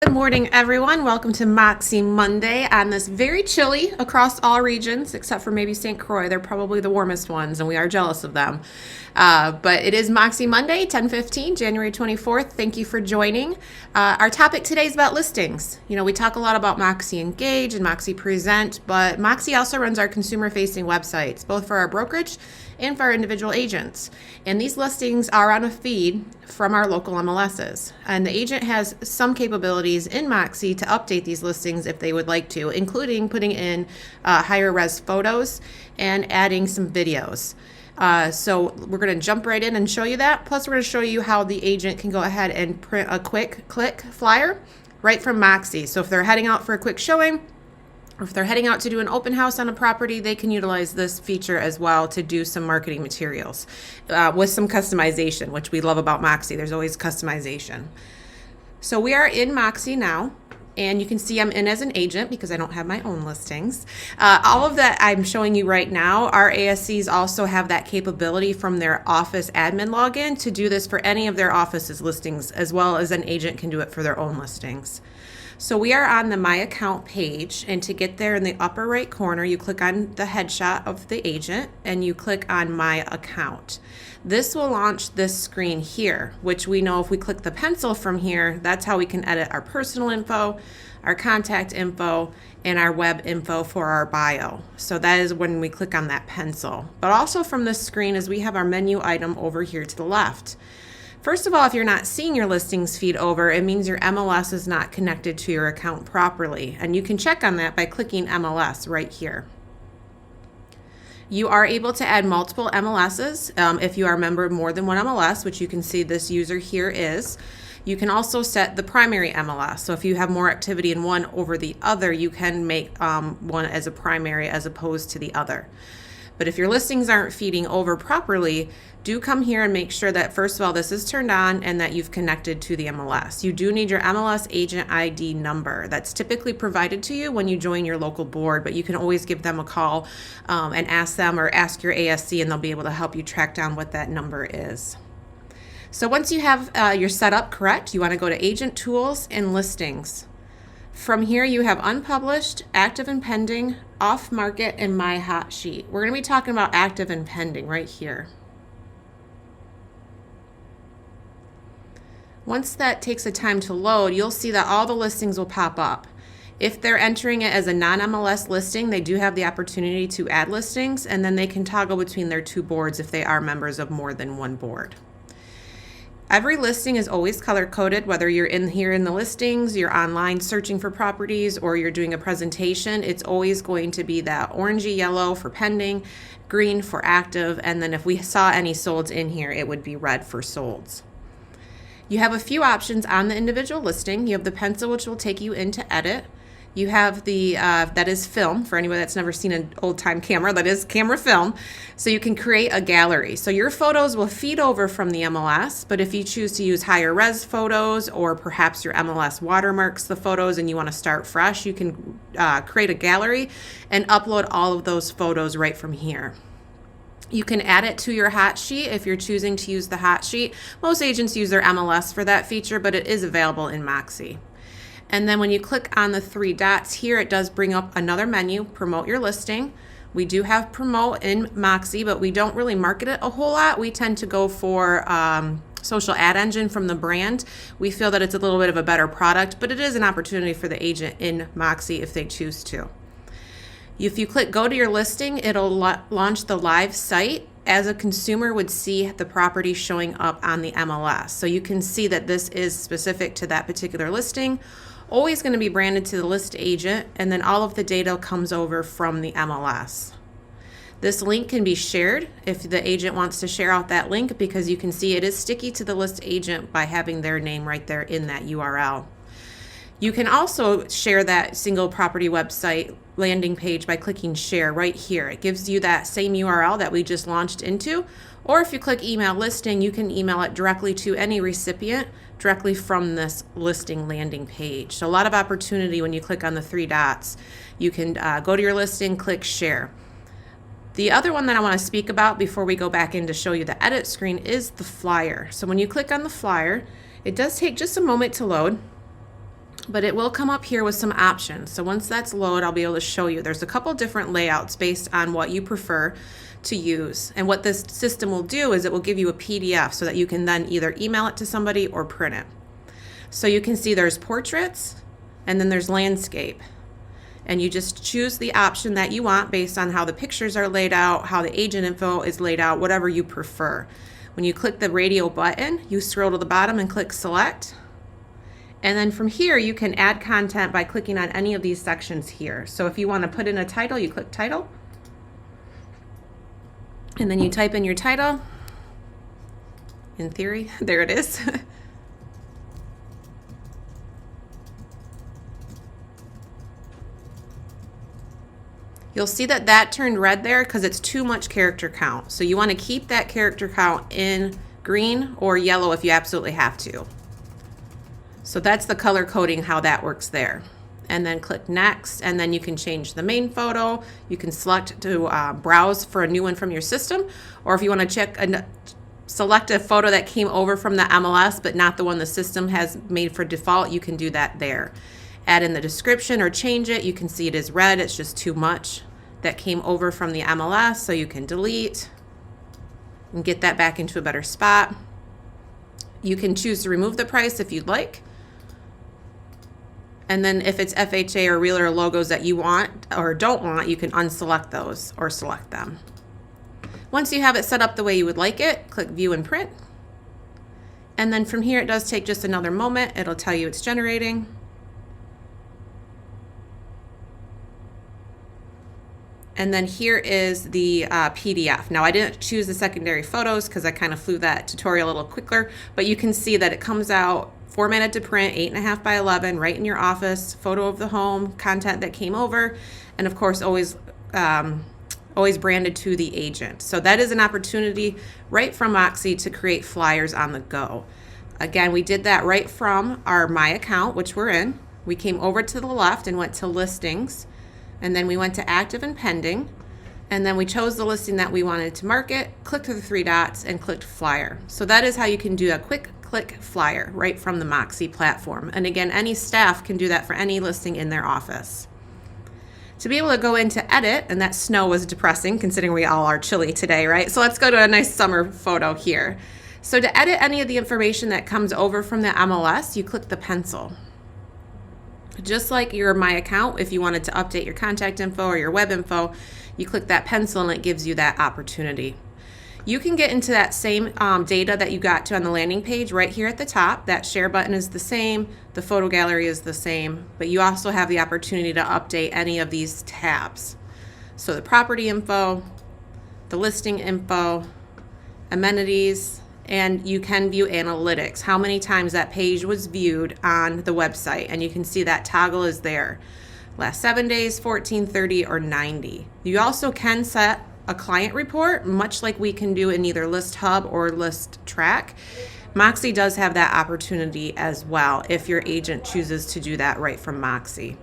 Good morning, everyone. Welcome to Moxie Monday on this very chilly across all regions, except for maybe St. Croix. They're probably the warmest ones, and we are jealous of them. But it is Moxie Monday, 10/15, January 24th. Thank you for joining. Our topic today is about listings. You know, we talk a lot about Moxie Engage and Moxie Present, but Moxie also runs our consumer-facing websites, both for our brokerage and for our individual agents. And these listings are on a feed from our local MLSs. And the agent has some capabilities in Moxie to update these listings if they would like to, including putting in higher res photos and adding some videos. So we're going to jump right in and show you that. Plus, we're going to show you how the agent can go ahead and print a quick click flyer right from Moxie. So if they're heading out for a quick showing, or if they're heading out to do an open house on a property, they can utilize this feature as well to do some marketing materials with some customization, which we love about Moxie. There's always customization. So we are in Moxie now, and you can see I'm in as an agent because I don't have my own listings. All of that I'm showing you right now, our ASCs also have that capability from their office admin login to do this for any of their office's listings, as well as an agent can do it for their own listings. So we are on the My Account page, and to get there in the upper right corner, you click on the headshot of the agent and you click on My Account. This will launch this screen here, which we know if we click the pencil from here, that's how we can edit our personal info, our contact info, and our web info for our bio. So that is when we click on that pencil. But also from this screen is we have our menu item over here to the left. First of all, if you're not seeing your listings feed over, it means your MLS is not connected to your account properly. And you can check on that by clicking MLS right here. You are able to add multiple MLSs if you are a member of more than one MLS, which you can see this user here is. You can also set the primary MLS. So if you have more activity in one over the other, you can make one as a primary as opposed to the other. But if your listings aren't feeding over properly, do come here and make sure that, first of all, this is turned on and that you've connected to the MLS. You do need your MLS agent ID number. That's typically provided to you when you join your local board, but you can always give them a call and ask them, or ask your ASC, and they'll be able to help you track down what that number is. So once you have your setup correct, you want to go to Agent Tools and Listings. From here, you have unpublished, active and pending, off market, and my hot sheet. We're going to be talking about active and pending right here. Once that takes a time to load, you'll see that all the listings will pop up. If they're entering it as a non-MLS listing, they do have the opportunity to add listings, and then they can toggle between their two boards if they are members of more than one board. Every listing is always color-coded, whether you're in here in the listings, you're online searching for properties, or you're doing a presentation. It's always going to be that orangey yellow for pending, green for active, and then if we saw any solds in here, it would be red for solds. You have a few options on the individual listing. You have the pencil, which will take you into edit. You have the, that is film, for anybody that's never seen an old-time camera, that is camera film. So you can create a gallery. So your photos will feed over from the MLS, but if you choose to use higher res photos, or perhaps your MLS watermarks the photos and you want to start fresh, you can create a gallery and upload all of those photos right from here. You can add it to your hot sheet if you're choosing to use the hot sheet. Most agents use their MLS for that feature, but it is available in Moxie. And then when you click on the three dots here, it does bring up another menu, Promote Your Listing. We do have Promote in Moxie, but we don't really market it a whole lot. We tend to go for social ad engine from the brand. We feel that it's a little bit of a better product, but it is an opportunity for the agent in Moxie if they choose to. If you click Go to Your Listing, it'll launch the live site as a consumer would see the property showing up on the MLS. So you can see that this is specific to that particular listing, always going to be branded to the list agent, and then all of the data comes over from the MLS. This link can be shared if the agent wants to share out that link, because you can see it is sticky to the list agent by having their name right there in that URL. You can also share that single property website landing page by clicking share right here. It gives you that same URL that we just launched into, or if you click email listing, you can email it directly to any recipient directly from this listing landing page. So a lot of opportunity when you click on the three dots. You can go to your listing, click share. The other one that I want to speak about before we go back in to show you the edit screen is the flyer. So when you click on the flyer, it does take just a moment to load. but it will come up here with some options. So once that's loaded, I'll be able to show you. There's a couple different layouts based on what you prefer to use. And what this system will do is it will give you a PDF so that you can then either email it to somebody or print it. So you can see there's portraits and then there's landscape. And you just choose the option that you want based on how the pictures are laid out, how the agent info is laid out, whatever you prefer. When you click the radio button, you scroll to the bottom and click select. And then from here, you can add content by clicking on any of these sections here. So if you want to put in a title, you click title. And then you type in your title. In theory, there it is. You'll see that that turned red there because it's too much character count. So you want to keep that character count in green or yellow if you absolutely have to. So that's the color coding, how that works there. And then click next, and then you can change the main photo. You can select to browse for a new one from your system, or if you want to select a photo that came over from the MLS but not the one the system has made for default, you can do that there. Add in the description or change it. You can see it is red, it's just too much that came over from the MLS, so you can delete and get that back into a better spot. You can choose to remove the price if you'd like. And then if it's FHA or realtor logos that you want or don't want, you can unselect those or select them. Once you have it set up the way you would like it, click view and print. And then from here, it does take just another moment. It'll tell you it's generating. And then here is the PDF. Now I didn't choose the secondary photos because I kind of flew that tutorial a little quicker, but you can see that it comes out formatted to print, 8.5 by 11, right in your office, photo of the home, content that came over, and of course always branded to the agent. So that is an opportunity right from Moxie to create flyers on the go. Again, we did that right from our My Account, which we're in. We came over to the left and went to listings, and then we went to active and pending, and then we chose the listing that we wanted to market, clicked the 3 dots, and clicked flyer. So that is how you can do a quick click flyer right from the Moxie platform. And again, any staff can do that for any listing in their office. To be able to go into edit, and that snow was depressing considering we all are chilly today, right? So let's go to a nice summer photo here. So to edit any of the information that comes over from the MLS, you click the pencil. Just like your My Account, if you wanted to update your contact info or your web info, you click that pencil and it gives you that opportunity. You can get into that same data that you got to on the landing page right here at the top. That share button is the same, the photo gallery is the same, but you also have the opportunity to update any of these tabs. So the property info, the listing info, amenities, and you can view analytics, how many times that page was viewed on the website, and you can see that toggle is there. Last 7 days, 14, 30, or 90. You also can set a client report, much like we can do in either List Hub or List Track. Moxie does have that opportunity as well if your agent chooses to do that right from Moxie.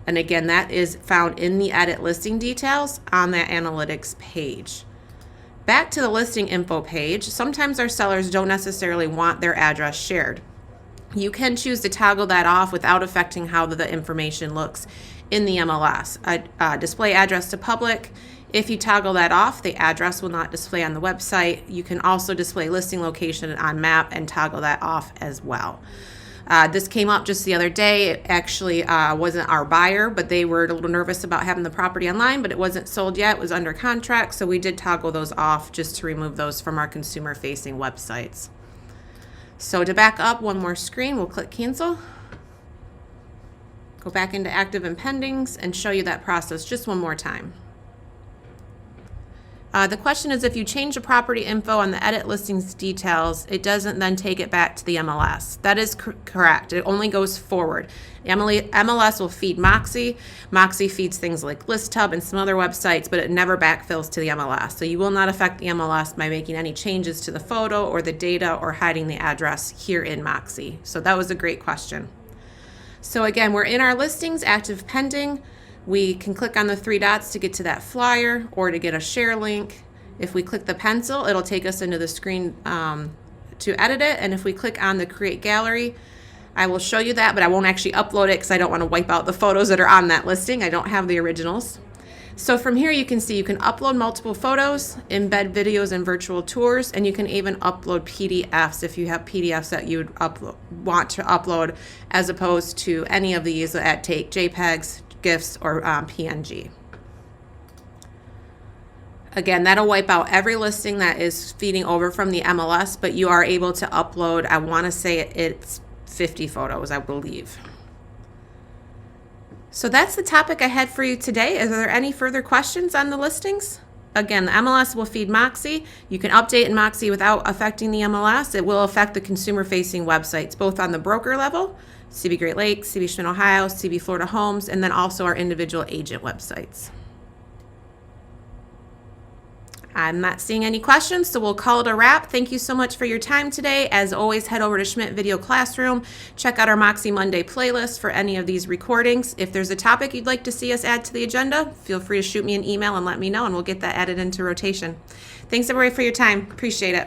And again, that is found in the edit listing details on that analytics page. Back to the listing info page, sometimes our sellers don't necessarily want their address shared. You can choose to toggle that off without affecting how the information looks in the MLS. Display address to public. If you toggle that off, the address will not display on the website. You can also display listing location on map and toggle that off as well. This came up just the other day. It actually wasn't our buyer, but they were a little nervous about having the property online, but it wasn't sold yet. It was under contract, so we did toggle those off just to remove those from our consumer-facing websites. So to back up one more screen, we'll click cancel. Go back into active and pendings and show you that process just one more time. The question is, if you change the property info on the edit listings details, it doesn't then take it back to the MLS. That is correct. It only goes forward. MLS will feed Moxie. Moxie feeds things like List Hub and some other websites, but it never backfills to the MLS. So you will not affect the MLS by making any changes to the photo or the data or hiding the address here in Moxie. So that was a great question. So again, we're in our listings, active pending. We can click on the 3 dots to get to that flyer or to get a share link. If we click the pencil, it'll take us into the screen to edit it. And if we click on the create gallery, I will show you that, but I won't actually upload it because I don't want to wipe out the photos that are on that listing. I don't have the originals. So from here you can see you can upload multiple photos, embed videos and virtual tours, and you can even upload PDFs if you have PDFs that you would want to upload, as opposed to any of these that take JPEGs, GIFs, or PNG. Again, that'll wipe out every listing that is feeding over from the MLS, but you are able to upload, I want to say it's 50 photos, I believe. So that's the topic I had for you today. Are there any further questions on the listings? Again, the MLS will feed Moxie. You can update in Moxie without affecting the MLS. It will affect the consumer-facing websites, both on the broker level, CB Great Lakes, CB Schmidt Ohio, CB Florida Homes, and then also our individual agent websites. I'm not seeing any questions, so we'll call it a wrap. Thank you so much for your time today. As always, head over to Schmidt Video Classroom. Check out our MoxiMonday playlist for any of these recordings. If there's a topic you'd like to see us add to the agenda, feel free to shoot me an email and let me know, and we'll get that added into rotation. Thanks everybody for your time. Appreciate it.